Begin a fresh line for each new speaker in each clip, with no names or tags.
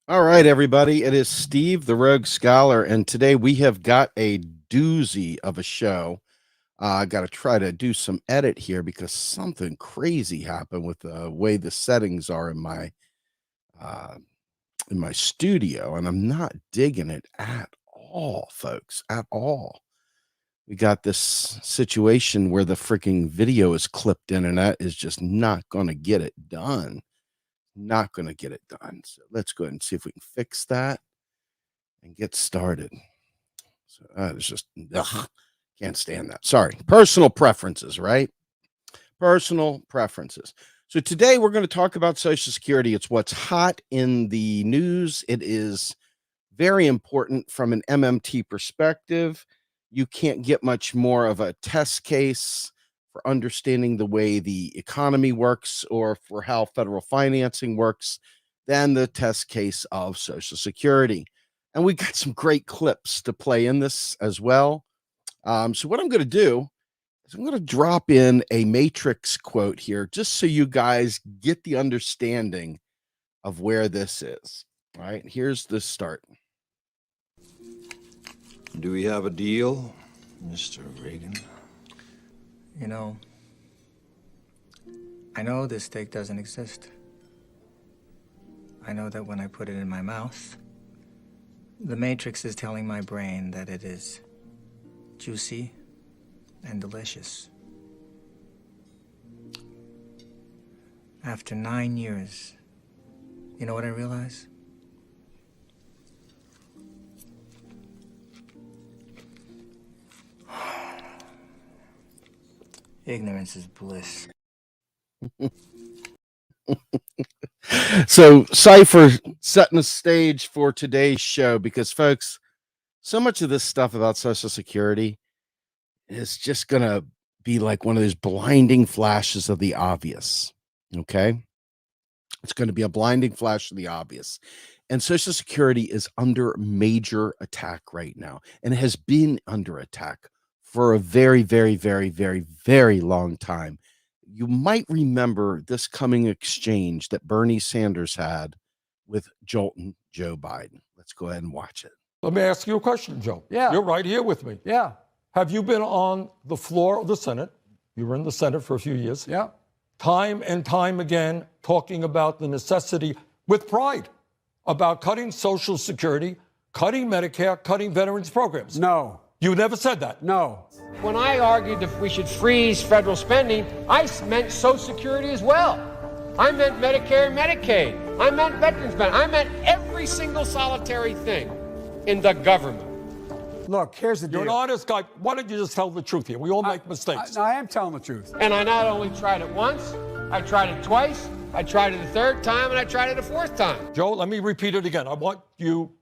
All right, everybody. It is Steve, the Rogue Scholar, and today we have got a doozy of a show. I got to try to do some edit here because something crazy happened with the way the settings are uh, in my studio, and I'm not digging it at all, folks, at all. We got this situation where the freaking video is clipped in, and that is just not going to get it done. Not going to get it done. So let's go ahead and see if we can fix that and get started. So it's just can't stand that. Sorry. Personal preferences, right? Personal preferences. So today we're going to talk about Social Security. It's what's hot in the news. It is very important from an MMT perspective. You can't get much more of a test case for understanding the way the economy works or for how federal financing works than the test case of Social Security. And we got some great clips to play in this as well. So what I'm going to do is I'm going to drop in a Matrix quote here just so you guys get the understanding of where this is. All right, here's the start.
Do we have a deal, Mr. Reagan?
You know, I know this steak doesn't exist. I know that when I put it in my mouth, the Matrix is telling my brain that it is juicy and delicious. After 9 years, you know what I realize? Ignorance is bliss.
So Cypher setting the stage for today's show because, folks, so much of this stuff about Social Security is just going to be like one of those blinding flashes of the obvious. Okay. It's going to be a blinding flash of the obvious. And Social Security is under major attack right now and has been under attack for a very, very, very, very, very long time. You might remember this coming exchange that Bernie Sanders had with Jolton Joe Biden. Let's go ahead and watch it.
Let me ask you a question, Joe.
Yeah.
You're right here with me.
Yeah.
Have you been on the floor of the Senate? You were in the Senate for a few years.
Yeah.
Time and time again, talking about the necessity, with pride, about cutting Social Security, cutting Medicare, cutting veterans programs.
No.
You never said that.
No.
When I argued that we should freeze federal spending, I meant Social Security as well. I meant Medicare and Medicaid. I meant veterans benefits. I meant every single solitary thing in the government.
Look, here's the deal.
You're an honest guy. Why don't you just tell the truth here? We all make mistakes.
I am telling the truth.
And I not only tried it once, I tried it twice, I tried it a third time, and I tried it a fourth time.
Joe, let me repeat it again. I want you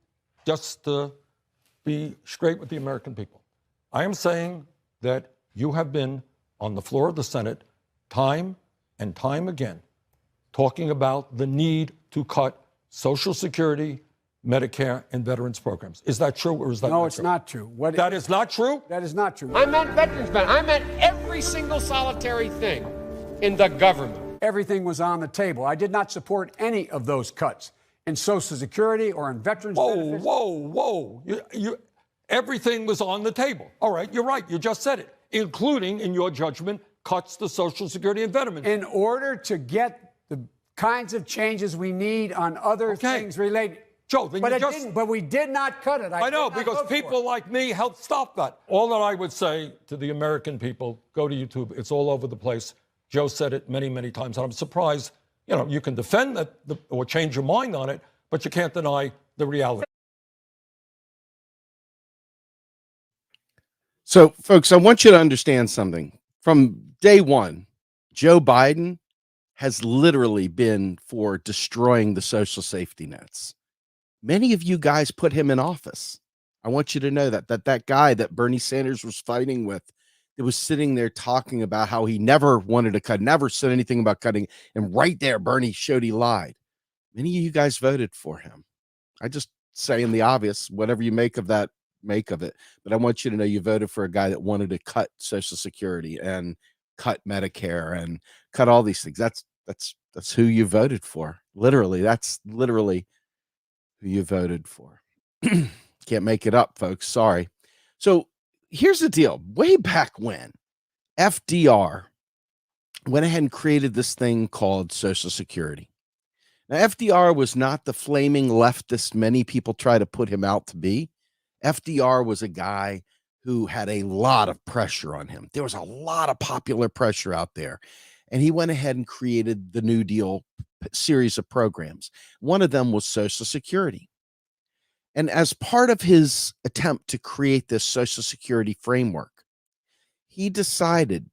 just to be straight with the American people. I am saying that you have been on the floor of the Senate time and time again talking about the need to cut Social Security, Medicare, and veterans programs. Is that true or is that not true?
No, it's not true.
That is not true?
That is not true.
I meant veterans benefits. I meant every single solitary thing in the government.
Everything was on the table. I did not support any of those cuts in Social Security or in veterans benefits.
Whoa. Everything was on the table. All right, you're right. You just said it, including, in your judgment, cuts to Social Security and veterans.
In order to get the kinds of changes we need on other things related.
Joe, then
but we did not cut it.
I know, because people like me helped stop that. All that I would say to the American people, go to YouTube. It's all over the place. Joe said it many, many times. And I'm surprised, you can defend that or change your mind on it, but you can't deny the reality.
So, folks, I want you to understand something. From day one, Joe Biden has literally been for destroying the social safety nets. Many of you guys put him in office. I want you to know that guy that Bernie Sanders was fighting with, that was sitting there talking about how he never wanted to cut, never said anything about cutting, and right there, Bernie showed he lied. Many of you guys voted for him. I just saying the obvious, whatever you make of that, make of it. But I want you to know you voted for a guy that wanted to cut Social Security and cut Medicare and cut all these things. That's who you voted for. Literally, that's literally who you voted for. Can't make it up, folks. Sorry. So here's the deal. Way back when, FDR went ahead and created this thing called Social Security. Now, FDR was not the flaming leftist many people try to put him out to be. FDR was a guy who had a lot of pressure on him. There was a lot of popular pressure out there. And he went ahead and created the New Deal series of programs. One of them was Social Security. And as part of his attempt to create this Social Security framework, he decided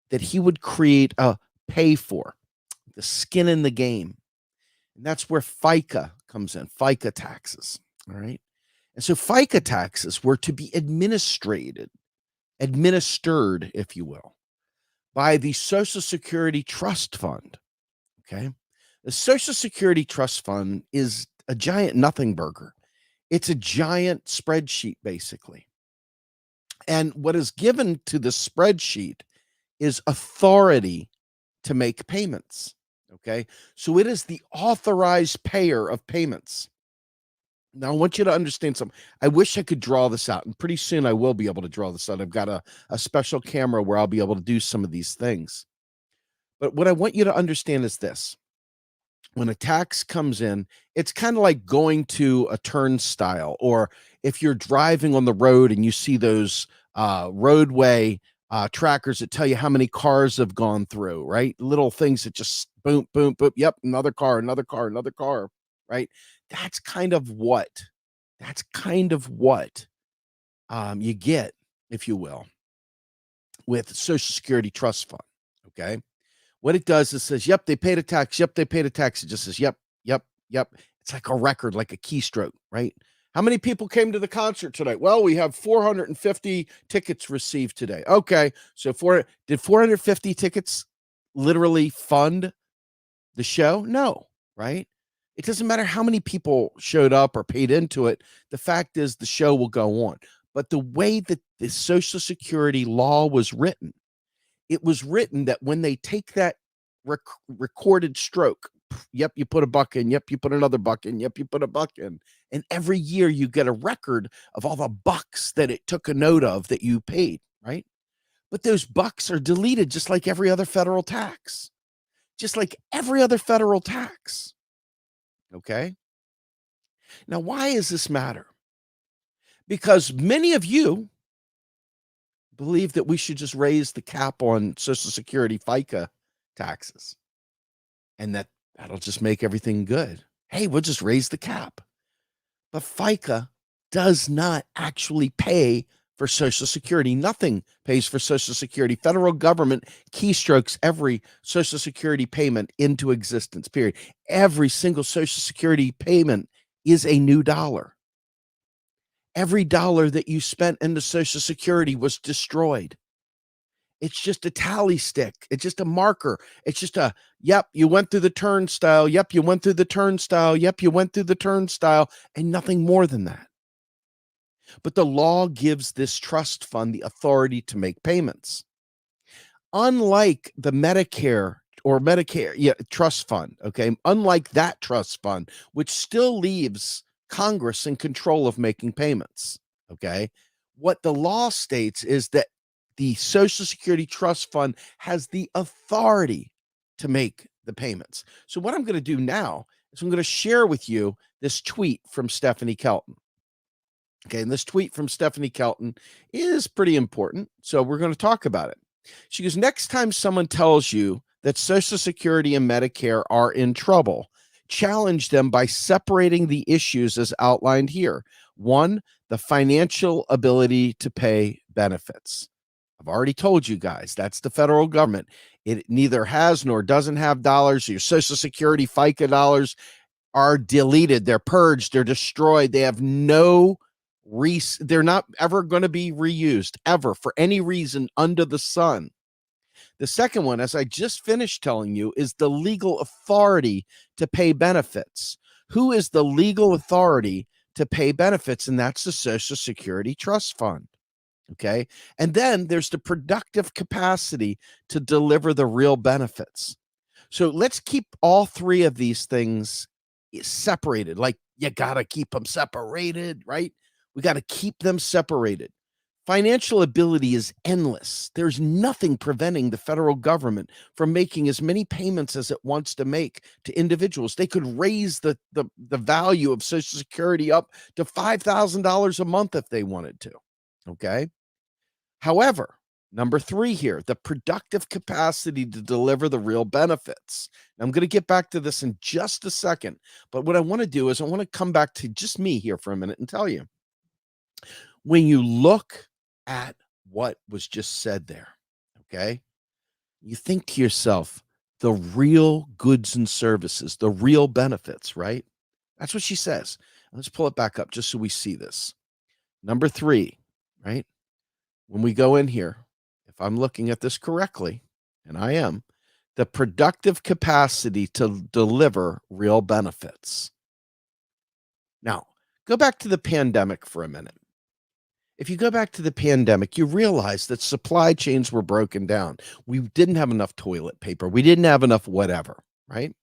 that he would create a pay for, the skin in the game. And that's where FICA comes in, FICA taxes. All right. And so FICA taxes were to be administered, if you will, by the Social Security Trust Fund. Okay. The Social Security Trust Fund is a giant nothing burger. It's a giant spreadsheet, basically. And what is given to the spreadsheet is authority to make payments. Okay. So it is the authorized payer of payments. Now, I want you to understand something. I wish I could draw this out, and pretty soon I will be able to draw this out. I've got a special camera where I'll be able to do some of these things. But what I want you to understand is this. When a tax comes in, it's kind of like going to a turnstile, or if you're driving on the road and you see those roadway trackers that tell you how many cars have gone through, right? Little things that just boom, boom, boom. Yep, another car, another car, another car, right? That's kind of what you get, if you will, with Social Security Trust Fund. Okay. What it does is says, yep, they paid a tax. Yep, they paid a tax. It just says, yep, yep, yep. It's like a record, like a keystroke, right? How many people came to the concert tonight? Well, we have 450 tickets received today. Okay. So did 450 tickets literally fund the show? No, right? It doesn't matter how many people showed up or paid into it. The fact is the show will go on. But the way that the Social Security law was written, it was written that when they take that recorded stroke, yep, you put a buck in, yep, you put another buck in, yep, you put a buck in. And every year you get a record of all the bucks that it took a note of that you paid, right? But those bucks are deleted just like every other federal tax. Just like every other federal tax. Okay? Now, why does this matter? Because many of you believe that we should just raise the cap on Social Security FICA taxes and that'll just make everything good. Hey, we'll just raise the cap. But FICA does not actually pay for Social Security. Nothing pays for Social Security. Federal government keystrokes every Social Security payment into existence, period. Every single Social Security payment is a new dollar. Every dollar that you spent into Social Security was destroyed. It's just a tally stick. It's just a marker. It's just yep, you went through the turnstile. Yep, you went through the turnstile. Yep, you went through the turnstile, and nothing more than that. But the law gives this trust fund the authority to make payments. Unlike the Medicare trust fund, okay, unlike that trust fund, which still leaves Congress in control of making payments, okay, what the law states is that the Social Security Trust Fund has the authority to make the payments. So what I'm going to do now is I'm going to share with you this tweet from Stephanie Kelton. Okay, and this tweet from Stephanie Kelton is pretty important, so we're going to talk about it. She goes, next time someone tells you that Social Security and Medicare are in trouble, challenge them by separating the issues as outlined here. One, the financial ability to pay benefits. I've already told you guys, that's the federal government. It neither has nor doesn't have dollars. Your Social Security FICA dollars are deleted. They're purged. They're destroyed. They have no they're not ever going to be reused ever for any reason under the sun. The second one, as I just finished telling you, is the legal authority to pay benefits. Who is the legal authority to pay benefits? And that's the Social Security Trust Fund. Okay. And then there's the productive capacity to deliver the real benefits. So let's keep all three of these things separated. Like, you got to keep them separated, right? We got to keep them separated. Financial ability is endless. There's nothing preventing the federal government from making as many payments as it wants to make to individuals. They could raise the value of Social Security up to $5,000 a month if they wanted to. Okay. However, number 3 here, the productive capacity to deliver the real benefits. Now, I'm going to get back to this in just a second, but what I want to do is I want to come back to just me here for a minute and tell you, when you look at what was just said there, okay, you think to yourself, the real goods and services, the real benefits, right? That's what she says. Let's pull it back up just so we see this. Number 3, right? When we go in here, if I'm looking at this correctly, and I am, the productive capacity to deliver real benefits. Now, go back to the pandemic for a minute. If you go back to the pandemic, you realize that supply chains were broken down. We didn't have enough toilet paper. We didn't have enough whatever, right?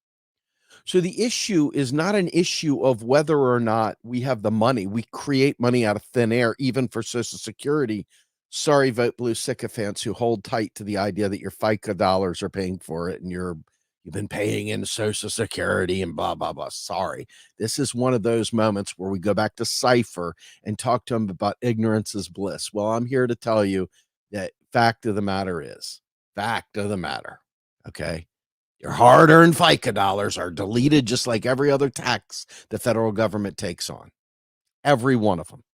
So the issue is not an issue of whether or not we have the money. We create money out of thin air, even for Social Security. Sorry, Vote Blue sycophants who hold tight to the idea that your FICA dollars are paying for it and you've been paying in Social Security and blah, blah, blah. Sorry. This is one of those moments where we go back to Cypher and talk to him about ignorance is bliss. Well, I'm here to tell you that fact of the matter, okay? Your hard-earned FICA dollars are deleted just like every other tax the federal government takes on. Every one of them.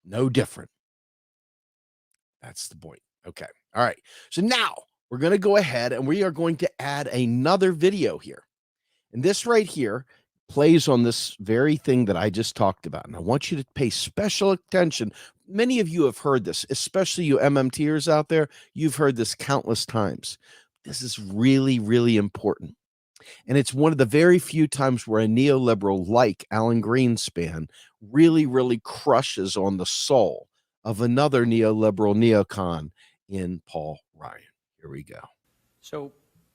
No different. That's the point. Okay. All right. So now we're going to go ahead and we are going to add another video here. And this right here plays on this very thing that I just talked about. And I want you to pay special attention. Many of you have heard this, especially you MMTers out there. You've heard this countless times. This is really, really important. And it's one of the very few times where a neoliberal like Alan Greenspan really, really crushes on the soul of another neoliberal neocon in Paul Ryan. Here we go.
So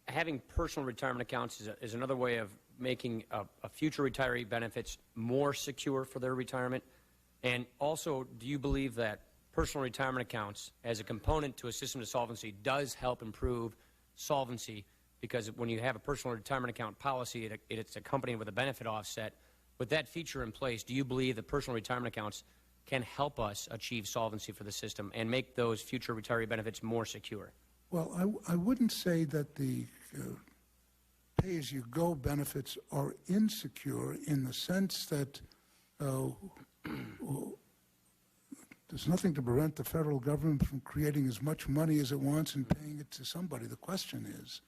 having personal retirement accounts is another way of making a future retiree benefits more secure for their retirement. And also, do you believe that personal retirement accounts as a component to a system of solvency does help improve solvency? Because when you have a personal retirement account policy, it's accompanied with a benefit offset. With that feature in place, do you believe that personal retirement accounts can help us achieve solvency for the system and make those future retiree benefits more secure?
Well, I wouldn't say that the pay-as-you-go benefits are insecure in the sense that there's nothing to prevent the federal government from creating as much money as it wants and paying it to somebody. The question is,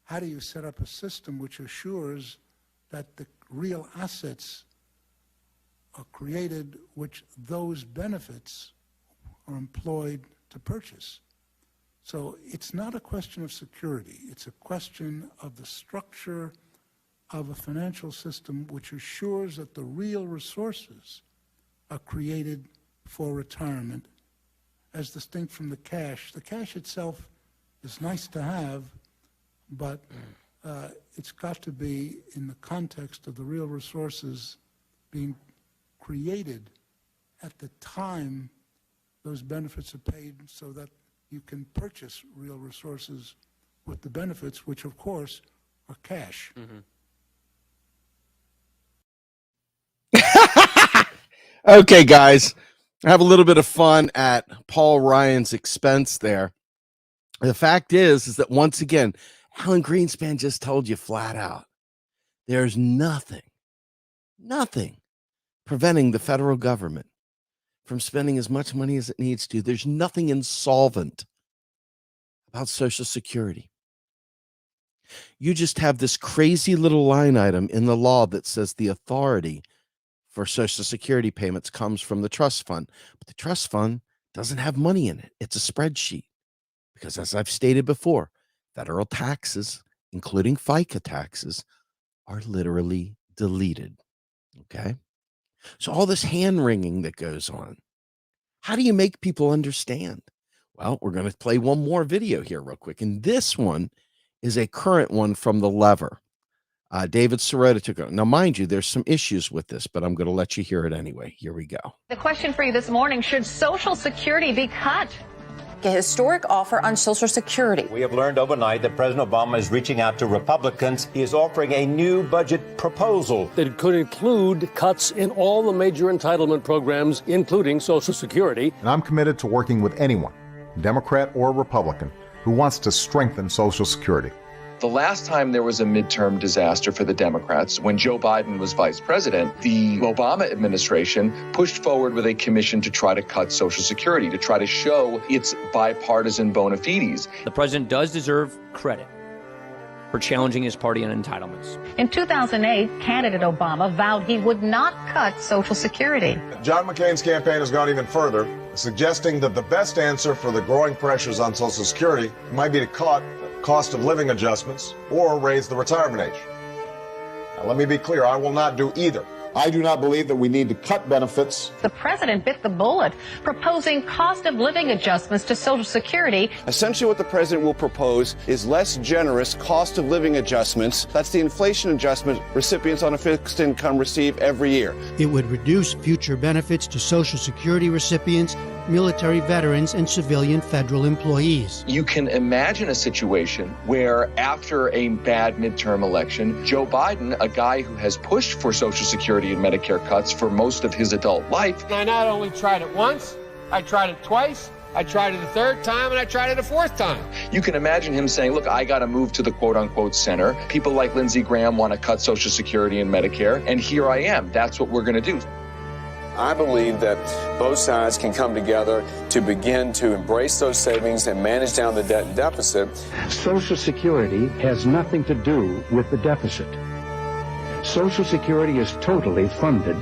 how do you set up a system which assures that the real assets are created which those benefits are employed to purchase? So it's not a question of security. It's a question of the structure of a financial system which assures that the real resources are created for retirement as distinct from the cash. The cash itself is nice to have, but it's got to be in the context of the real resources being created at the time those benefits are paid, so that you can purchase real resources with the benefits, which of course are cash.
Okay, guys, have a little bit of fun at Paul Ryan's expense there. The fact is that once again, Alan Greenspan just told you flat out, there's nothing preventing the federal government from spending as much money as it needs to. There's nothing insolvent about Social Security. You just have this crazy little line item in the law that says the authority for Social Security payments comes from the trust fund. But the trust fund doesn't have money in it. It's a spreadsheet. Because as I've stated before, federal taxes, including FICA taxes, are literally deleted. Okay? So all this hand-wringing that goes on, how do you make people understand? Well, we're going to play one more video here real quick. And this one is a current one from The Lever. David Sirota took it. Now, mind you, there's some issues with this, but I'm going to let you hear it anyway. Here we go.
The question for you this morning, should Social Security be cut?
A historic offer on Social Security.
We have learned overnight that President Obama is reaching out to Republicans. He is offering a new budget proposal
that could include cuts in all the major entitlement programs, including Social Security.
And I'm committed to working with anyone, Democrat or Republican, who wants to strengthen Social Security.
The last time there was a midterm disaster for the Democrats, when Joe Biden was vice president, the Obama administration pushed forward with a commission to try to cut Social Security, to try to show its bipartisan bona fides.
The president does deserve credit for challenging his party on entitlements.
In 2008, candidate Obama vowed he would not cut Social Security.
John McCain's campaign has gone even further, suggesting that the best answer for the growing pressures on Social Security might be to cut cost of living adjustments or raise the retirement age. Now, let me be clear, I will not do either. I do not believe that we need to cut benefits.
The president bit the bullet, proposing cost of living adjustments to Social Security.
Essentially what the president will propose is less generous cost of living adjustments. That's the inflation adjustment recipients on a fixed income receive every year.
It would reduce future benefits to Social Security recipients, military veterans, and civilian federal employees.
You can imagine a situation where after a bad midterm election, Joe Biden, a guy who has pushed for Social Security and Medicare cuts for most of his adult life.
I not only tried it once, I tried it twice, I tried it a third time, and I tried it a fourth time.
You can imagine him saying, look, I got to move to the quote-unquote center. People like Lindsey Graham want to cut Social Security and Medicare, and here I am. That's what we're going to do.
I believe that both sides can come together to begin to embrace those savings and manage down the debt and deficit.
Social Security has nothing to do with the deficit. Social Security is totally funded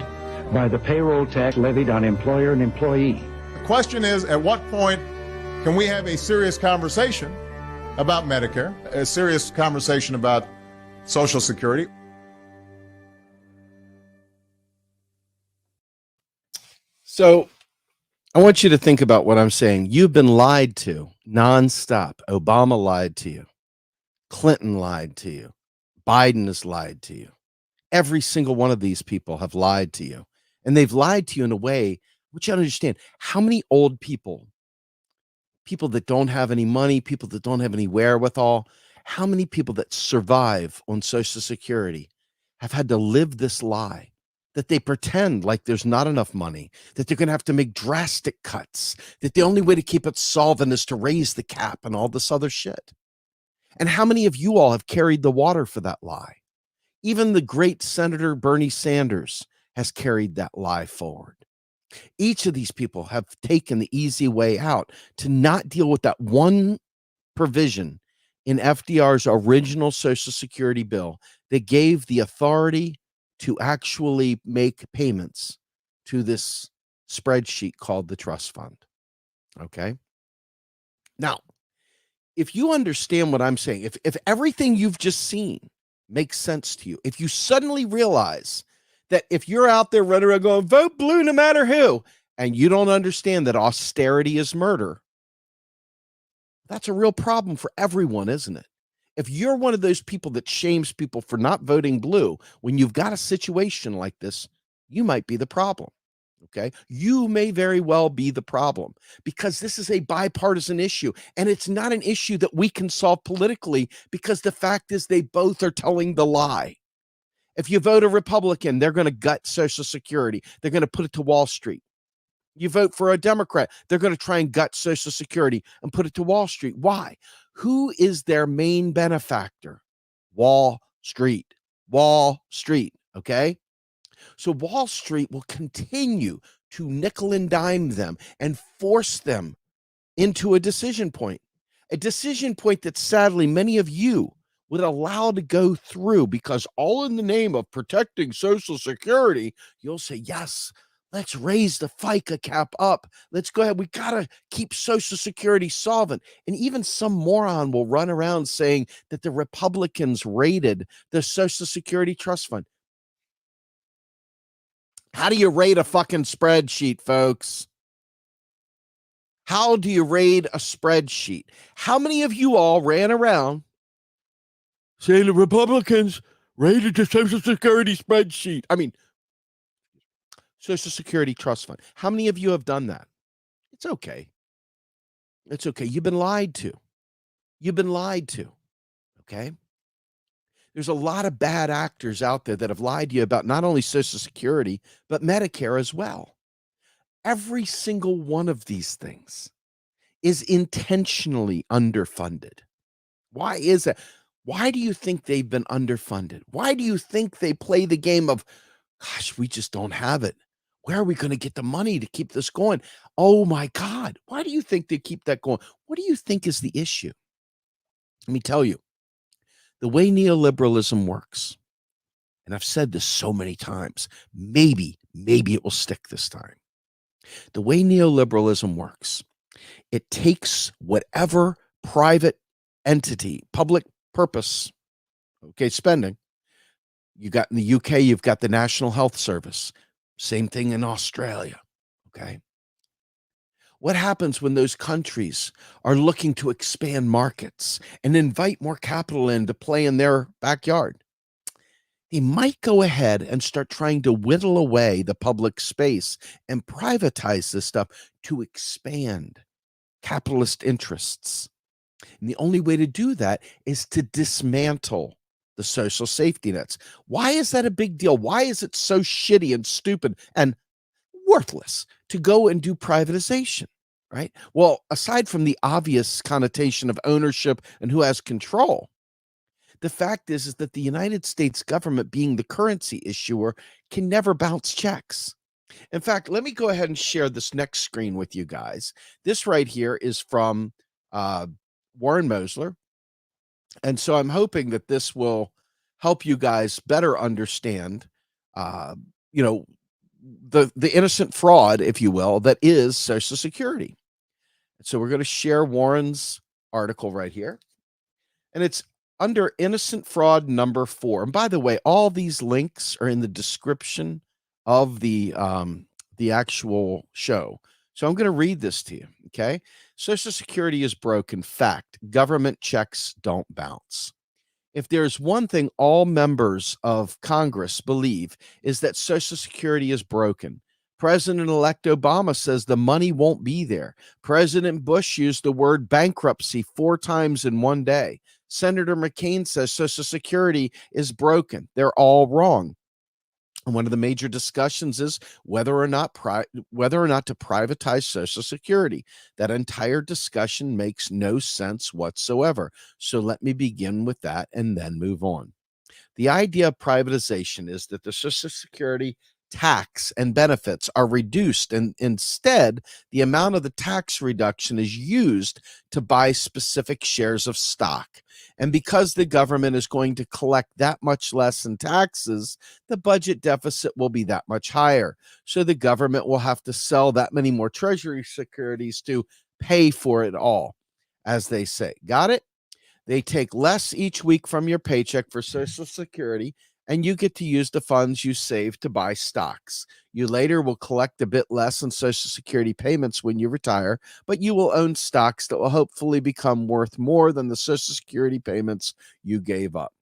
by the payroll tax levied on employer and employee.
The question is, at what point can we have a serious conversation about Medicare, a serious conversation about Social Security?
So I want you to think about what I'm saying. You've been lied to nonstop. Obama lied to you. Clinton lied to you. Biden has lied to you. Every single one of these people have lied to you. And they've lied to you in a way which you understand. How many old people that don't have any money, people that don't have any wherewithal, how many people that survive on Social Security have had to live this lie? That they pretend like there's not enough money, that they're going to have to make drastic cuts, that the only way to keep it solvent is to raise the cap and all this other shit. And how many of you all have carried the water for that lie? Even the great Senator Bernie Sanders has carried that lie forward. Each of these people have taken the easy way out to not deal with that one provision in FDR's original Social Security bill that gave the authority to actually make payments to this spreadsheet called the trust fund. Okay. Now, if you understand what I'm saying, if everything you've just seen makes sense to you, if you suddenly realize that if you're out there running around going, vote blue no matter who, and you don't understand that austerity is murder, that's a real problem for everyone, isn't it? If you're one of those people that shames people for not voting blue, when you've got a situation like this, you might be the problem. Okay. You may very well be the problem because this is a bipartisan issue and it's not an issue that we can solve politically because the fact is they both are telling the lie. If you vote a Republican, they're going to gut Social Security. They're going to put it to Wall Street. You vote for a Democrat, they're going to try and gut Social Security and put it to Wall Street. Why? Who is their main benefactor? Wall Street. Wall Street. Okay. So Wall Street will continue to nickel and dime them and force them into a decision point that sadly many of you would allow to go through because all in the name of protecting Social Security, you'll say, yes, let's raise the FICA cap up. Let's go ahead. We got to keep Social Security solvent. And even some moron will run around saying that the Republicans raided the Social Security Trust Fund. How do you raid a fucking spreadsheet, folks? How do you raid a spreadsheet? How many of you all ran around saying the Republicans rated the Social Security spreadsheet. I mean, Social Security Trust Fund. How many of you have done that? It's okay. It's okay. You've been lied to. You've been lied to. Okay. There's a lot of bad actors out there that have lied to you about not only Social Security, but Medicare as well. Every single one of these things is intentionally underfunded. Why is that? Why do you think they've been underfunded? Why do you think they play the game of, gosh, we just don't have it? Where are we going to get the money to keep this going? Oh my God. Why do you think they keep that going? What do you think is the issue? Let me tell you, the way neoliberalism works, and I've said this so many times, maybe it will stick this time. The way neoliberalism works, it takes whatever private entity, public purpose, okay, spending. You got in the UK, you've got the National Health Service. Same thing in Australia, okay? What happens when those countries are looking to expand markets and invite more capital in to play in their backyard? They might go ahead and start trying to whittle away the public space and privatize this stuff to expand capitalist interests. And the only way to do that is to dismantle the social safety nets. Why is that a big deal? Why is it so shitty and stupid and worthless to go and do privatization, right? Well, aside from the obvious connotation of ownership and who has control, the fact is that the United States government, being the currency issuer, can never bounce checks. In fact, let me go ahead and share this next screen with you guys. This right here is from Warren Mosler. And so I'm hoping that this will help you guys better understand, the innocent fraud, if you will, that is Social Security. So we're going to share Warren's article right here. And it's under innocent fraud number 4. And by the way, all these links are in the description of the actual show. So I'm going to read this to you, okay? Social Security is broken. Fact, government checks don't bounce. If there's one thing all members of Congress believe is that Social Security is broken. President-elect Obama says the money won't be there. President Bush used the word bankruptcy 4 times in one day. Senator McCain says Social Security is broken. They're all wrong. And one of the major discussions is whether or not to privatize Social Security. That entire discussion makes no sense whatsoever. So let me begin with that and then move on. The idea of privatization is that the Social Security tax and benefits are reduced, and instead the amount of the tax reduction is used to buy specific shares of stock. And because the government is going to collect that much less in taxes, the budget deficit will be that much higher. So the government will have to sell that many more treasury securities to pay for it all, as they say. Got it? They take less each week from your paycheck for Social Security, and you get to use the funds you save to buy stocks. You later will collect a bit less in Social Security payments when you retire, but you will own stocks that will hopefully become worth more than the Social Security payments you gave up.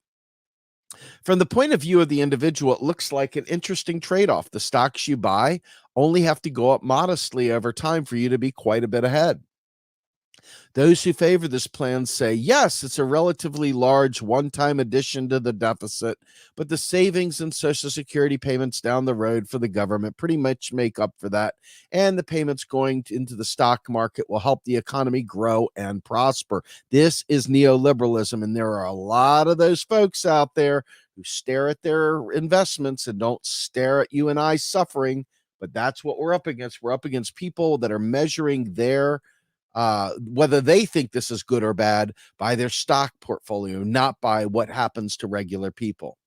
From the point of view of the individual, it looks like an interesting trade-off. The stocks you buy only have to go up modestly over time for you to be quite a bit ahead. Those who favor this plan say, yes, it's a relatively large one-time addition to the deficit, but the savings and Social Security payments down the road for the government pretty much make up for that, and the payments going into the stock market will help the economy grow and prosper. This is neoliberalism, and there are a lot of those folks out there who stare at their investments and don't stare at you and I suffering, but that's what we're up against. We're up against people that are measuring their whether they think this is good or bad by their stock portfolio, not by what happens to regular people.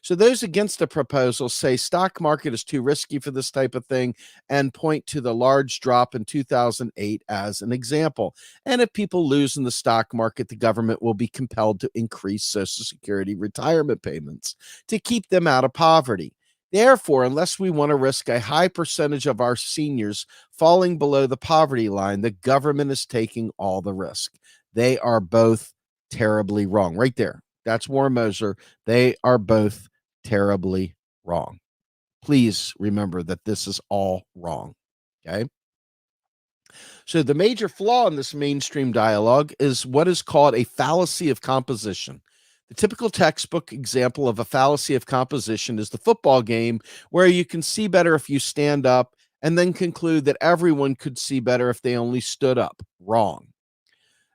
So those against the proposal say stock market is too risky for this type of thing and point to the large drop in 2008 as an example. And if people lose in the stock market, the government will be compelled to increase Social Security retirement payments to keep them out of poverty. Therefore, unless we want to risk a high percentage of our seniors falling below the poverty line, the government is taking all the risk. They are both terribly wrong. Right there. That's Warren Mosler. They are both terribly wrong. Please remember that this is all wrong. Okay. So the major flaw in this mainstream dialogue is what is called a fallacy of composition. The typical textbook example of a fallacy of composition is the football game, where you can see better if you stand up and then conclude that everyone could see better if they only stood up. Wrong.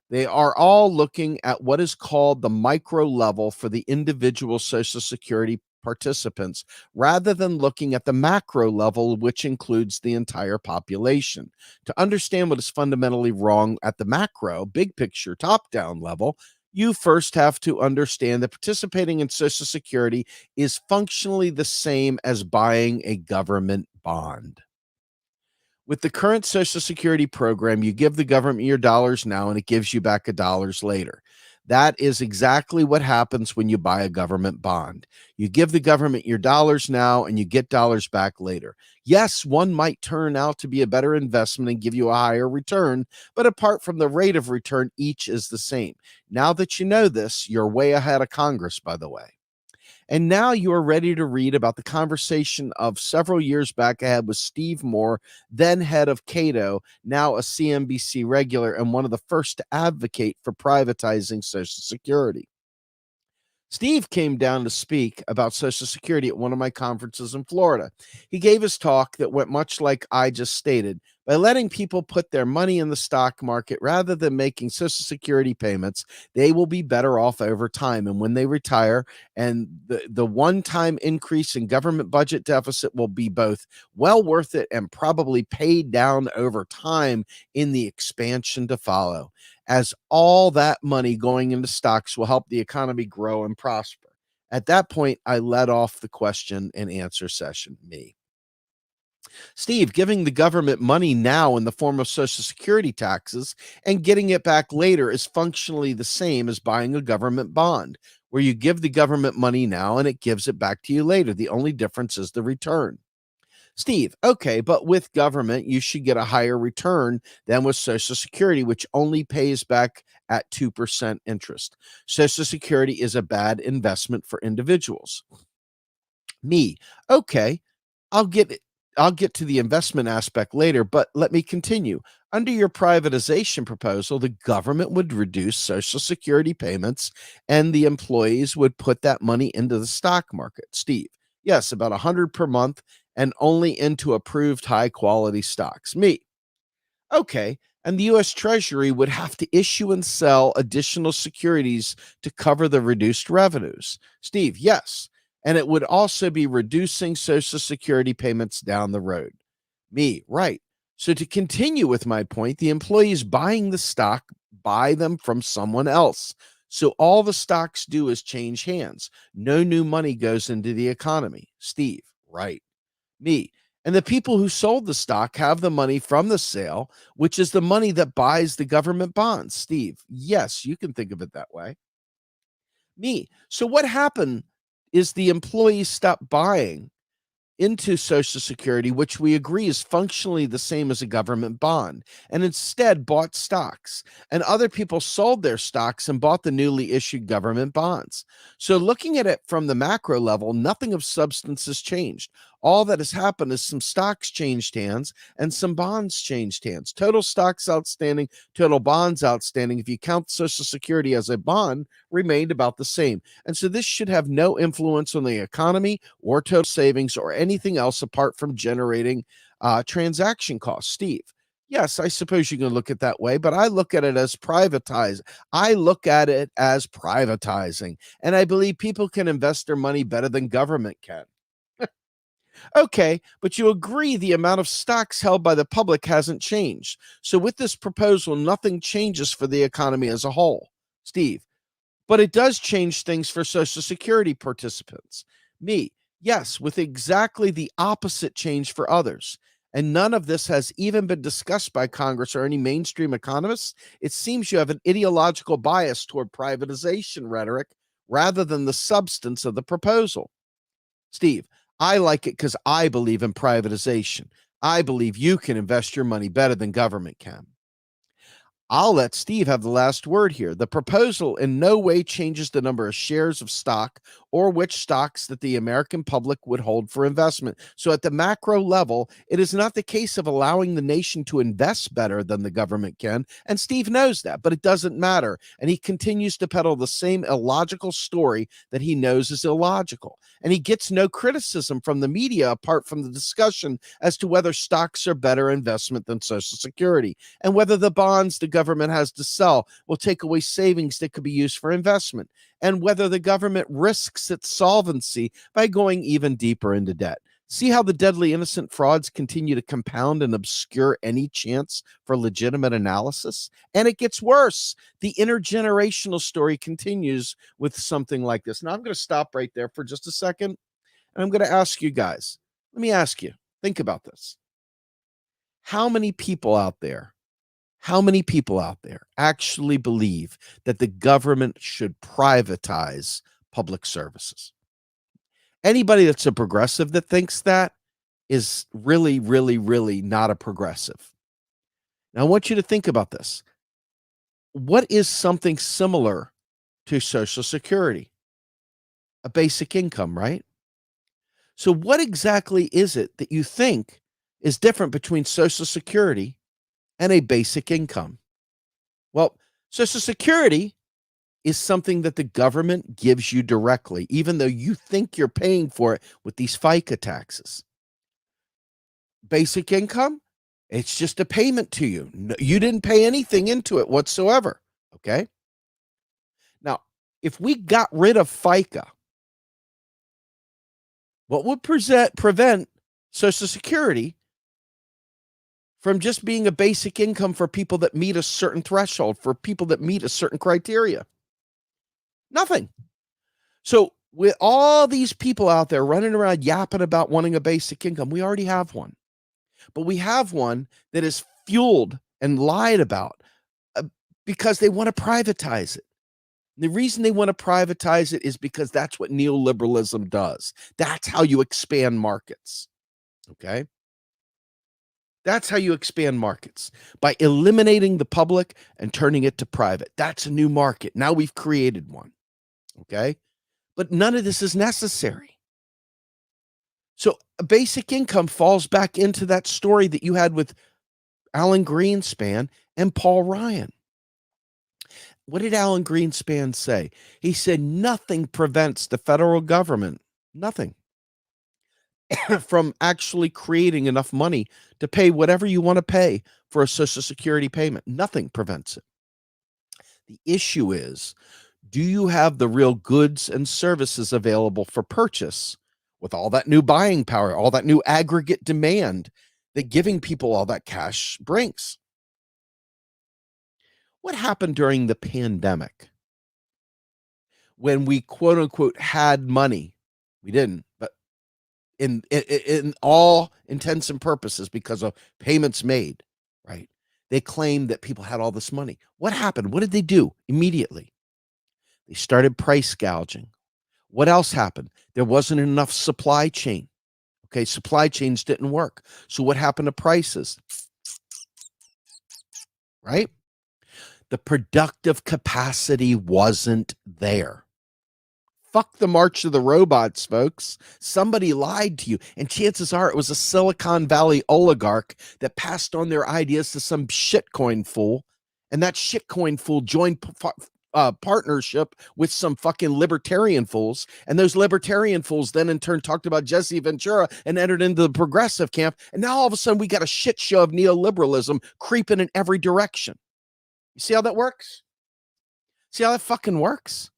They are all looking at what is called the micro level for the individual Social Security participants, rather than looking at the macro level, which includes the entire population. To understand what is fundamentally wrong at the macro, big picture, top down level, you first have to understand that participating in Social Security is functionally the same as buying a government bond. With the current Social Security program, you give the government your dollars now and it gives you back dollars later. That is exactly what happens when you buy a government bond. You give the government your dollars now and you get dollars back later. Yes, one might turn out to be a better investment and give you a higher return, but apart from the rate of return, each is the same. Now that you know this, you're way ahead of Congress, by the way. And now you are ready to read about the conversation of several years back I had with Steve Moore, then head of Cato, now a CNBC regular and one of the first to advocate for privatizing Social Security. Steve came down to speak about Social Security at one of my conferences in Florida. He gave his talk that went much like I just stated. By letting people put their money in the stock market rather than making Social Security payments, they will be better off over time. And when they retire, and the one-time increase in government budget deficit will be both well worth it and probably paid down over time in the expansion to follow, as all that money going into stocks will help the economy grow and prosper. At that point, I led off the question and answer session, me. Steve, giving the government money now in the form of Social Security taxes and getting it back later is functionally the same as buying a government bond, where you give the government money now and it gives it back to you later. The only difference is the return. Steve, okay, but with government, you should get a higher return than with Social Security, which only pays back at 2% interest. Social Security is a bad investment for individuals. Me, okay, I'll get to the investment aspect later, but let me continue. Under your privatization proposal, the government would reduce Social Security payments and the employees would put that money into the stock market. Steve, yes, about 100 per month and only into approved high quality stocks. Me, okay. And the U.S. Treasury would have to issue and sell additional securities to cover the reduced revenues. Steve, yes. And it would also be reducing Social Security payments down the road. Me, right. So to continue with my point, the employees buying the stock buy them from someone else. So all the stocks do is change hands. No new money goes into the economy. Steve, right. Me. And the people who sold the stock have the money from the sale, which is the money that buys the government bonds. Steve, yes, you can think of it that way. Me. So what happened is the employees stopped buying into Social Security, which we agree is functionally the same as a government bond, and instead bought stocks. And other people sold their stocks and bought the newly issued government bonds. So looking at it from the macro level, nothing of substance has changed. All that has happened is some stocks changed hands and some bonds changed hands. Total stocks outstanding, total bonds outstanding, if you count Social Security as a bond, remained about the same. And so this should have no influence on the economy or total savings or anything else apart from generating transaction costs. Steve, yes, I suppose you can look at it that way, but I look at it as privatizing. I look at it as privatizing, and I believe people can invest their money better than government can. Okay, but you agree the amount of stocks held by the public hasn't changed. So with this proposal, nothing changes for the economy as a whole. Steve, but it does change things for Social Security participants. Me, yes, with exactly the opposite change for others. And none of this has even been discussed by Congress or any mainstream economists. It seems you have an ideological bias toward privatization rhetoric rather than the substance of the proposal. Steve, I like it because I believe in privatization. I believe you can invest your money better than government can. I'll let Steve have the last word here. The proposal in no way changes the number of shares of stock or which stocks that the American public would hold for investment. So at the macro level, it is not the case of allowing the nation to invest better than the government can. And Steve knows that, but it doesn't matter. And he continues to peddle the same illogical story that he knows is illogical. And he gets no criticism from the media apart from the discussion as to whether stocks are better investment than Social Security and whether the bonds the government has to sell will take away savings that could be used for investment, and whether the government risks its solvency by going even deeper into debt. See how the deadly innocent frauds continue to compound and obscure any chance for legitimate analysis? And it gets worse. The intergenerational story continues with something like this. Now, I'm going to stop right there for just a second, and I'm going to ask you guys, let me ask you, think about this. How many people out there actually believe that the government should privatize public services? Anybody that's a progressive that thinks that is really, really, really not a progressive. Now, I want you to think about this. What is something similar to Social Security? A basic income, right? So what exactly is it that you think is different between Social Security and a basic income? Well, Social Security is something that the government gives you directly, even though you think you're paying for it with these FICA taxes. Basic income, it's just a payment to you. You didn't pay anything into it whatsoever, okay? Now, if we got rid of FICA, what would prevent Social Security from just being a basic income for people that meet a certain threshold, for people that meet a certain criteria? Nothing. So with all these people out there running around yapping about wanting a basic income, we already have one. But we have one that is fueled and lied about because they want to privatize it. The reason they want to privatize it is because that's what neoliberalism does. That's how you expand markets. Okay? That's how you expand markets, by eliminating the public and turning it to private. That's a new market. Now we've created one. Okay? But none of this is necessary. So a basic income falls back into that story that you had with Alan Greenspan and Paul Ryan. What did Alan Greenspan say? He said nothing prevents the federal government, nothing, from actually creating enough money to pay whatever you want to pay for a Social Security payment. Nothing prevents it. The issue is, do you have the real goods and services available for purchase with all that new buying power, all that new aggregate demand that giving people all that cash brings? What happened during the pandemic when we, quote unquote, had money? We didn't, but in all intents and purposes, because of payments made, right? They claimed that people had all this money. What happened? What did they do immediately? They started price gouging. What else happened? There wasn't enough supply chain. Okay, supply chains didn't work. So what happened to prices? Right? The productive capacity wasn't there. Fuck the march of the robots, folks. Somebody lied to you, and chances are it was a Silicon Valley oligarch that passed on their ideas to some shitcoin fool, and that shitcoin fool joined partnership with some fucking libertarian fools, and those libertarian fools then in turn talked about Jesse Ventura and entered into the progressive camp, and now all of a sudden we got a shit show of neoliberalism creeping in every direction. You see how that works? See how that fucking works?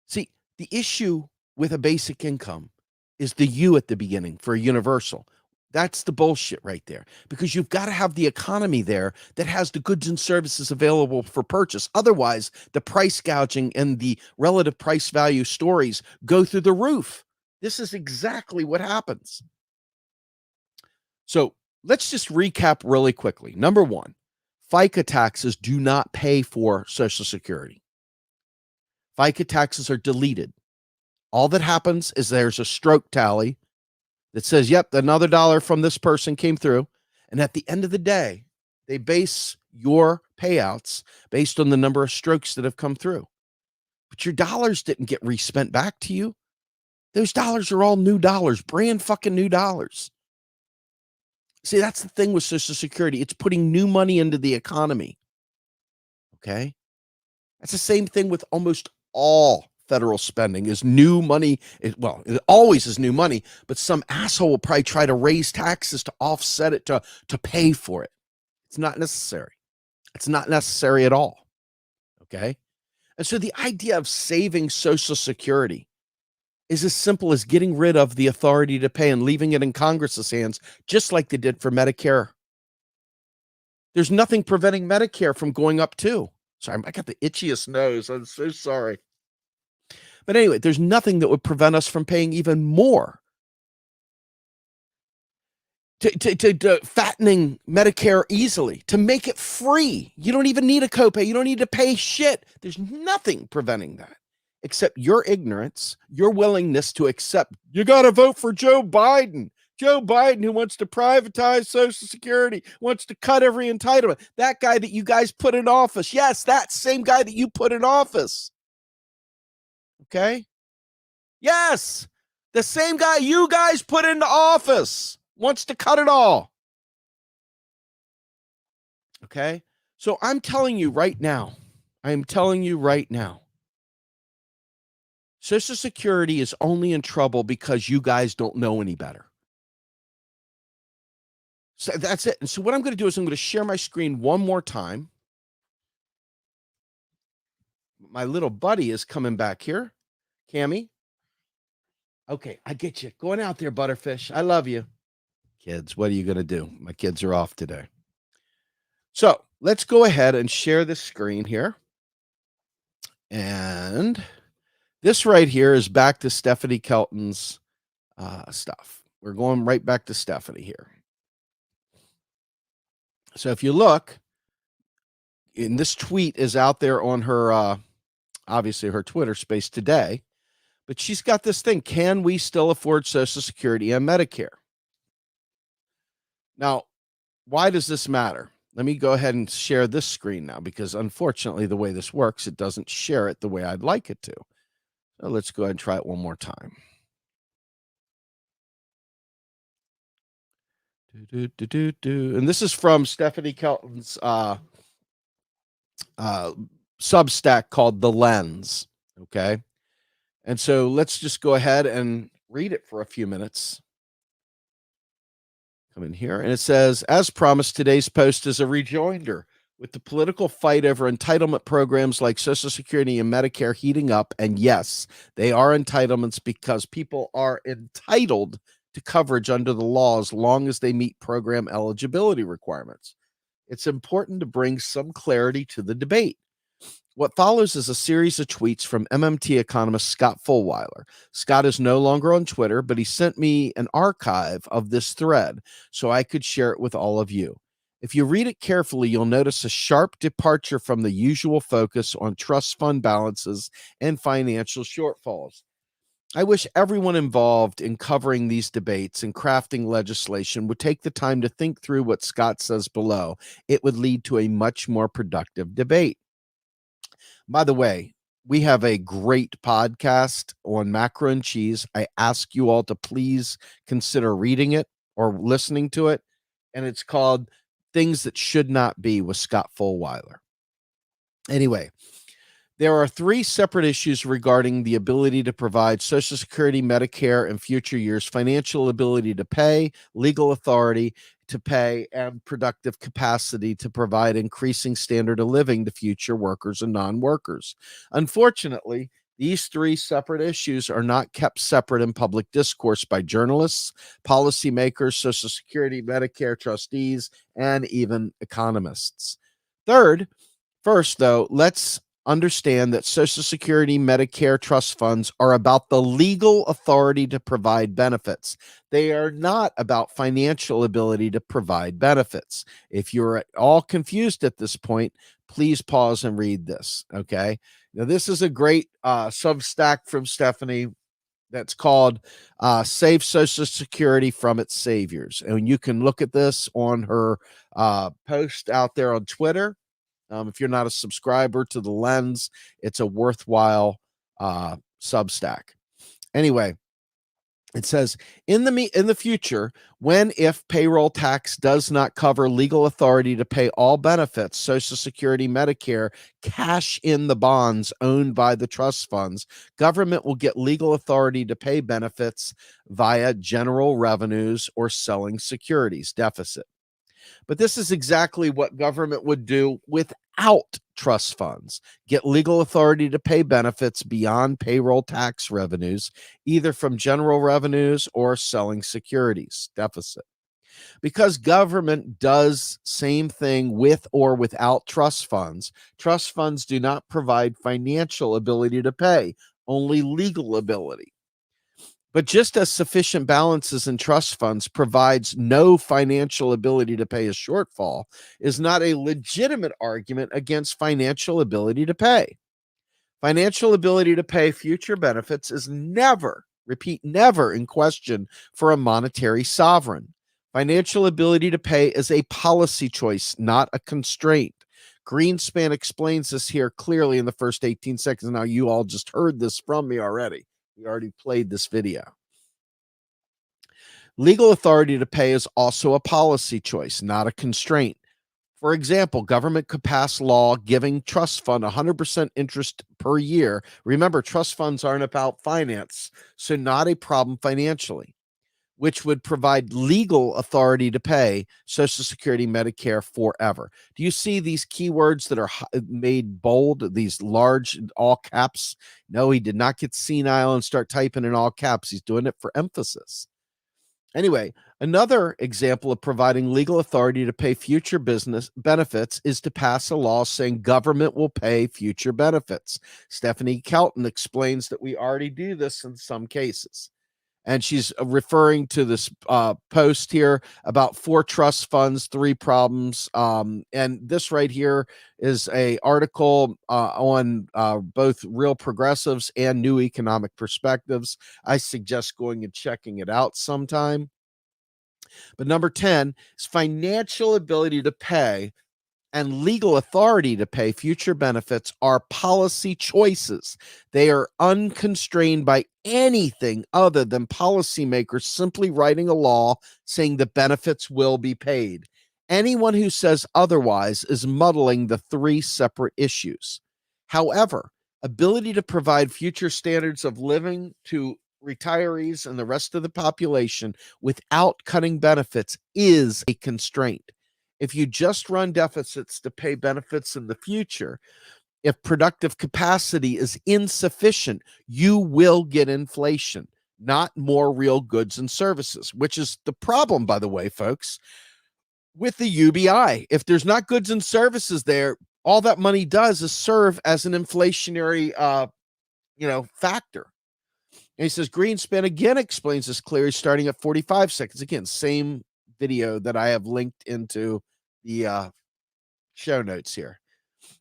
See, the issue with a basic income is the U at the beginning for a universal. That's the bullshit right there, because you've got to have the economy there that has the goods and services available for purchase. Otherwise, the price gouging and the relative price value stories go through the roof. This is exactly what happens. So let's just recap really quickly. Number one, FICA taxes do not pay for Social Security. FICA taxes are deleted. All that happens is there's a stroke tally that says, yep, another dollar from this person came through. And at the end of the day, They base your payouts based on the number of strokes that have come through. But your dollars didn't get respent back to you. Those dollars are all new dollars, brand fucking new dollars. See, that's the thing with Social Security. It's putting new money into the economy. Okay? That's the same thing with almost all federal spending is new money. It always is new money, but some asshole will probably try to raise taxes to offset it, to pay for it. It's not necessary. It's not necessary at all. Okay? And so the idea of saving Social Security is as simple as getting rid of the authority to pay and leaving it in Congress's hands, just like they did for Medicare. There's nothing preventing Medicare from going up too. Sorry, I got the itchiest nose. I'm so sorry. But anyway, there's nothing that would prevent us from paying even more. To fattening Medicare easily, to make it free. You don't even need a copay. You don't need to pay shit. There's nothing preventing that except your ignorance, your willingness to accept. You got to vote for Joe Biden. Joe Biden, who wants to privatize Social Security, wants to cut every entitlement. That guy that you guys put in office. Yes, that same guy that you put in office. Okay? Yes, the same guy you guys put into office wants to cut it all. Okay? So I'm telling you right now, Social Security is only in trouble because you guys don't know any better. So that's it. And so what I'm going to do is I'm going to share my screen one more time. My little buddy is coming back here. Cammy. Okay, I get you. Going out there, Butterfish. I love you. Kids, what are you going to do? My kids are off today. So let's go ahead and share the screen here. And this right here is back to Stephanie Kelton's stuff. We're going right back to Stephanie here. So if you look, and this tweet is out there on her, obviously her Twitter space today, but she's got this thing. Can we still afford Social Security and Medicare? Now, why does this matter? Let me go ahead and share this screen now, because unfortunately the way this works, it doesn't share it the way I'd like it to. So let's go ahead and try it one more time. And this is from Stephanie Kelton's Substack called The Lens. Okay. And so let's just go ahead and read it for a few minutes. Come in here. And it says, as promised, today's post is a rejoinder. With the political fight over entitlement programs like Social Security and Medicare heating up, and yes, they are entitlements because people are entitled to coverage under the law as long as they meet program eligibility requirements. It's important to bring some clarity to the debate. What follows is a series of tweets from MMT economist Scott Fulwiler. Scott is no longer on Twitter, but he sent me an archive of this thread so I could share it with all of you. If you read it carefully, you'll notice a sharp departure from the usual focus on trust fund balances and financial shortfalls. I wish everyone involved in covering these debates and crafting legislation would take the time to think through what Scott says below. It would lead to a much more productive debate. By the way, we have a great podcast on Macro and Cheese. I ask you all to please consider reading it or listening to it. And it's called Things That Should Not Be with Scott Fulwiler. Anyway, there are three separate issues regarding the ability to provide Social Security, Medicare, and future years, financial ability to pay, legal authority to pay, and productive capacity to provide increasing standard of living to future workers and non-workers. Unfortunately, these three separate issues are not kept separate in public discourse by journalists, policymakers, Social Security, Medicare trustees, and even economists. First, though, let's understand that Social Security, Medicare trust funds are about the legal authority to provide benefits. They are not about financial ability to provide benefits. If you're at all confused at this point, please pause and read this. Okay. Now, this is a great Substack from Stephanie. that's called Save Social Security from Its Saviors. And you can look at this on her post out there on Twitter. If you're not a subscriber to the Lens, it's a worthwhile Substack. Anyway, it says in the future, when if payroll tax does not cover legal authority to pay all benefits, Social Security, Medicare, cash in the bonds owned by the trust funds, government will get legal authority to pay benefits via general revenues or selling securities deficit. But this is exactly what government would do without trust funds. Get legal authority to pay benefits beyond payroll tax revenues, either from general revenues or selling securities deficit. Because government does same thing with or without trust funds do not provide financial ability to pay, only legal ability. But just as sufficient balances in trust funds provides no financial ability to pay a shortfall, is not a legitimate argument against financial ability to pay. Financial ability to pay future benefits is never, repeat, never in question for a monetary sovereign. Financial ability to pay is a policy choice, not a constraint. Greenspan explains this here clearly in the first 18 seconds. Now, you all just heard this from me already. We already played this video. Legal authority to pay is also a policy choice, not a constraint. For example, government could pass law giving trust fund 100% interest per year. Remember, trust funds aren't about finance, so not a problem financially, which would provide legal authority to pay Social Security, Medicare forever. Do you see these keywords that are made bold, these large all caps? No, he did not get senile and start typing in all caps. He's doing it for emphasis. Anyway, another example of providing legal authority to pay future business benefits is to pass a law saying government will pay future benefits. Stephanie Kelton explains that we already do this in some cases. And she's referring to this post here about 4 trust funds, 3 problems. And this right here is an article on both Real Progressives and New Economic Perspectives. I suggest going and checking it out sometime. But number 10 is financial ability to pay and legal authority to pay future benefits are policy choices. They are unconstrained by anything other than policymakers simply writing a law saying the benefits will be paid. Anyone who says otherwise is muddling the 3 separate issues. However, ability to provide future standards of living to retirees and the rest of the population without cutting benefits is a constraint. If you just run deficits to pay benefits in the future, if productive capacity is insufficient, you will get inflation, not more real goods and services, which is the problem, by the way, folks, with the UBI. If there's not goods and services there, all that money does is serve as an inflationary, factor. And he says, Greenspan again explains this clearly starting at 45 seconds. Again, same video that I have linked into the show notes here.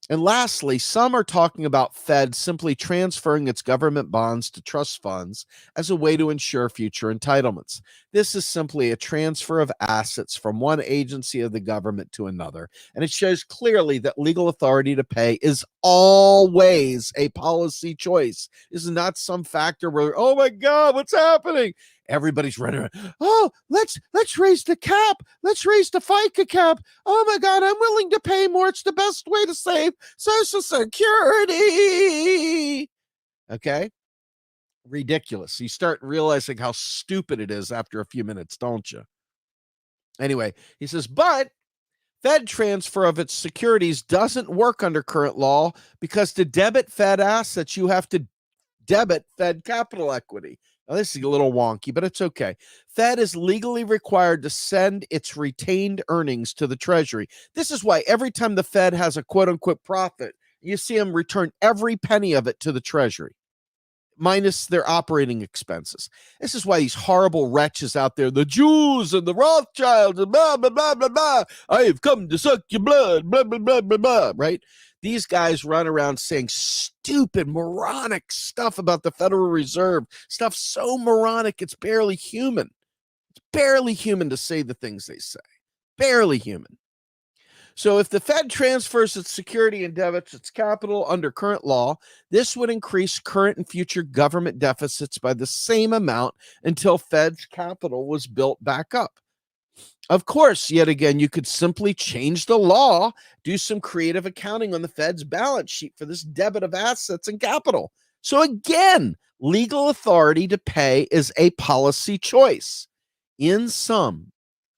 And lastly, some are talking about Fed simply transferring its government bonds to trust funds as a way to ensure future entitlements. This is simply a transfer of assets from one agency of the government to another, and it shows clearly that legal authority to pay is always a policy choice. This is not some factor where, oh my God, what's happening? Everybody's running around. Oh, let's raise the cap. Let's raise the FICA cap. Oh my God, I'm willing to pay more. It's the best way to save Social Security. Okay? Ridiculous. You start realizing how stupid it is after a few minutes, don't you? Anyway, he says, but Fed transfer of its securities doesn't work under current law because to debit Fed assets, you have to debit Fed capital equity. Now, this is a little wonky, but it's okay. Fed is legally required to send its retained earnings to the Treasury. This is why every time the Fed has a quote-unquote profit, you see them return every penny of it to the Treasury, minus their operating expenses. This is why these horrible wretches out there, the Jews and the Rothschilds and blah, blah, blah, blah, blah, I have come to suck your blood, blah, blah, blah, blah, blah, right? these guys run around saying stupid, moronic stuff about the Federal Reserve, stuff so moronic it's barely human. It's barely human to say the things they say. Barely human. So if the Fed transfers its security and debits its capital under current law, this would increase current and future government deficits by the same amount until Fed's capital was built back up. Of course, yet again, you could simply change the law, do some creative accounting on the Fed's balance sheet for this debit of assets and capital. So again, legal authority to pay is a policy choice. In sum,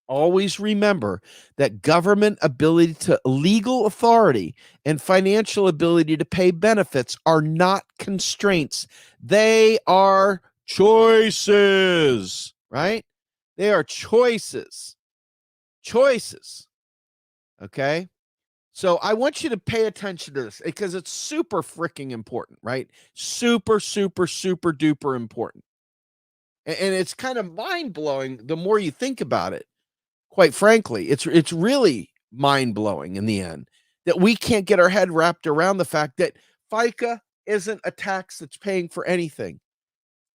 always remember that government ability to legal authority and financial ability to pay benefits are not constraints. They are choices, right? They are choices. Choices. Okay? So I want you to pay attention to this because it's super freaking important, right? Super, super, super duper important. And it's kind of mind-blowing the more you think about it. Quite frankly, it's really mind-blowing in the end that we can't get our head wrapped around the fact that FICA isn't a tax that's paying for anything.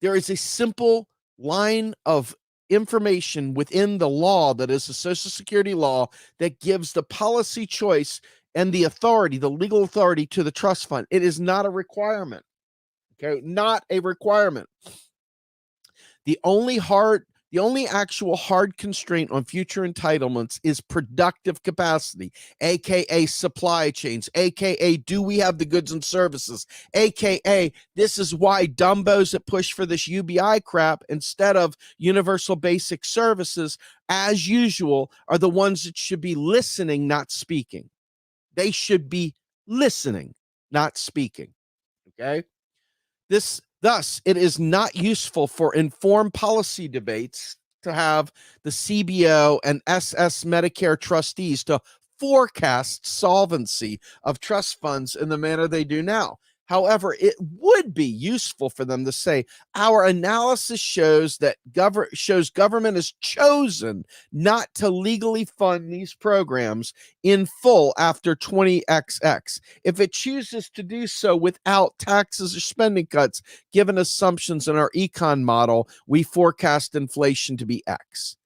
There is a simple line of information within the law that is the Social Security law that gives the policy choice and the authority, the legal authority to the trust fund. It is not a requirement. Okay, not a requirement. The only actual hard constraint on future entitlements is productive capacity, aka supply chains, aka do we have the goods and services, aka this is why dumbos that push for this UBI crap instead of universal basic services, as usual, are the ones that should be listening, not speaking. They should be listening, not speaking. Okay? Thus, it is not useful for informed policy debates to have the CBO and SS Medicare trustees to forecast solvency of trust funds in the manner they do now. However, it would be useful for them to say, our analysis shows that government has chosen not to legally fund these programs in full after 20XX. If it chooses to do so without taxes or spending cuts, given assumptions in our econ model, we forecast inflation to be X.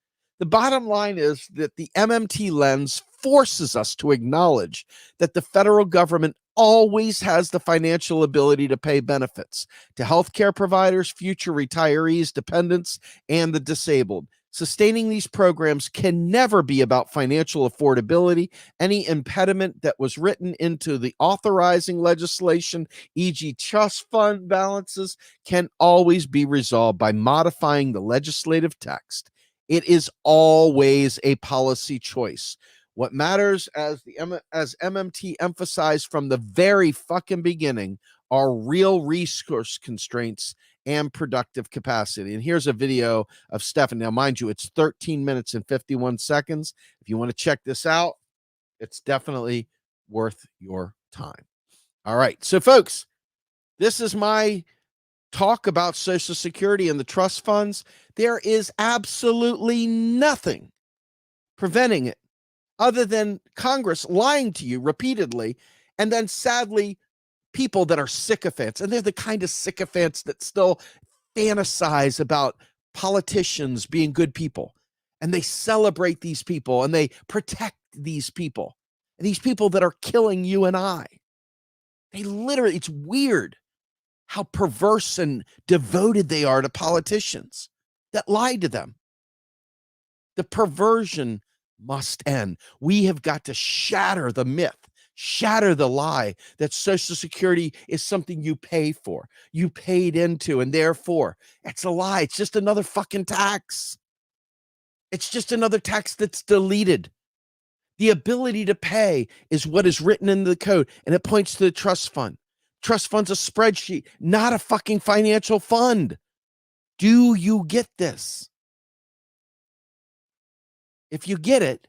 The bottom line is that the MMT lens forces us to acknowledge that the federal government always has the financial ability to pay benefits to healthcare providers, future retirees, dependents, and the disabled. Sustaining these programs can never be about financial affordability. Any impediment that was written into the authorizing legislation, e.g. trust fund balances, can always be resolved by modifying the legislative text. It is always a policy choice. What matters, as MMT emphasized from the very fucking beginning, are real resource constraints and productive capacity. And here's a video of Stefan. Now, mind you, it's 13 minutes and 51 seconds. If you want to check this out, it's definitely worth your time. All right. So, folks, this is my talk about Social Security and the trust funds. There is absolutely nothing preventing it other than Congress lying to you repeatedly, and then sadly, people that are sycophants, and they're the kind of sycophants that still fantasize about politicians being good people, and they celebrate these people, and they protect these people, and these people that are killing you and I. They literally, it's weird how perverse and devoted they are to politicians that lied to them. The perversion must end. We have got to shatter the myth, shatter the lie that Social Security is something you pay for, you paid into, and therefore it's a lie. It's just another fucking tax. It's just another tax that's deleted. The ability to pay is what is written in the code, and it points to the trust fund. Trust fund's a spreadsheet, not a fucking financial fund. Do you get this? If you get it,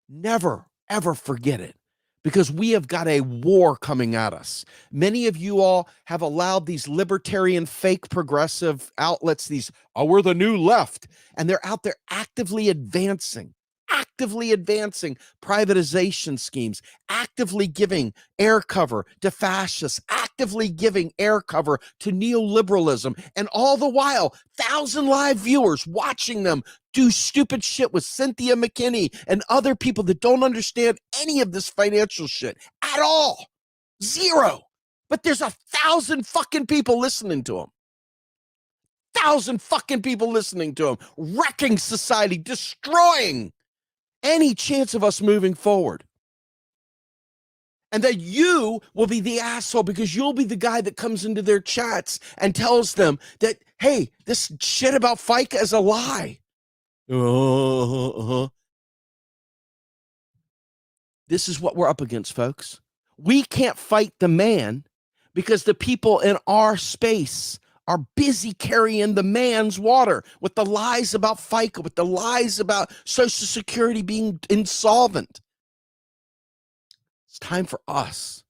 never, ever forget it, because we have got a war coming at us. Many of you all have allowed these libertarian, fake progressive outlets, we're the new left, and they're out there actively advancing actively advancing privatization schemes, actively giving air cover to fascists, actively giving air cover to neoliberalism, and all the while, 1,000 live viewers watching them do stupid shit with Cynthia McKinney and other people that don't understand any of this financial shit at all. Zero. But there's 1,000 fucking people listening to them. 1,000 fucking people listening to him, wrecking society, destroying any chance of us moving forward. And that you will be the asshole because you'll be the guy that comes into their chats and tells them that, hey, this shit about FICA is a lie. This is what we're up against, folks. We can't fight the man because the people in our space are busy carrying the man's water with the lies about FICA, with the lies about Social Security being insolvent. It's time for us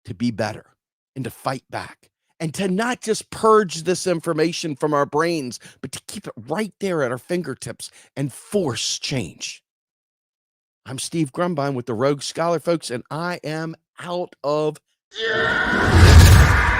to be better and to fight back and to not just purge this information from our brains, but to keep it right there at our fingertips and force change. I'm Steve Grumbine with the Rogue Scholar, folks, and I am out of here.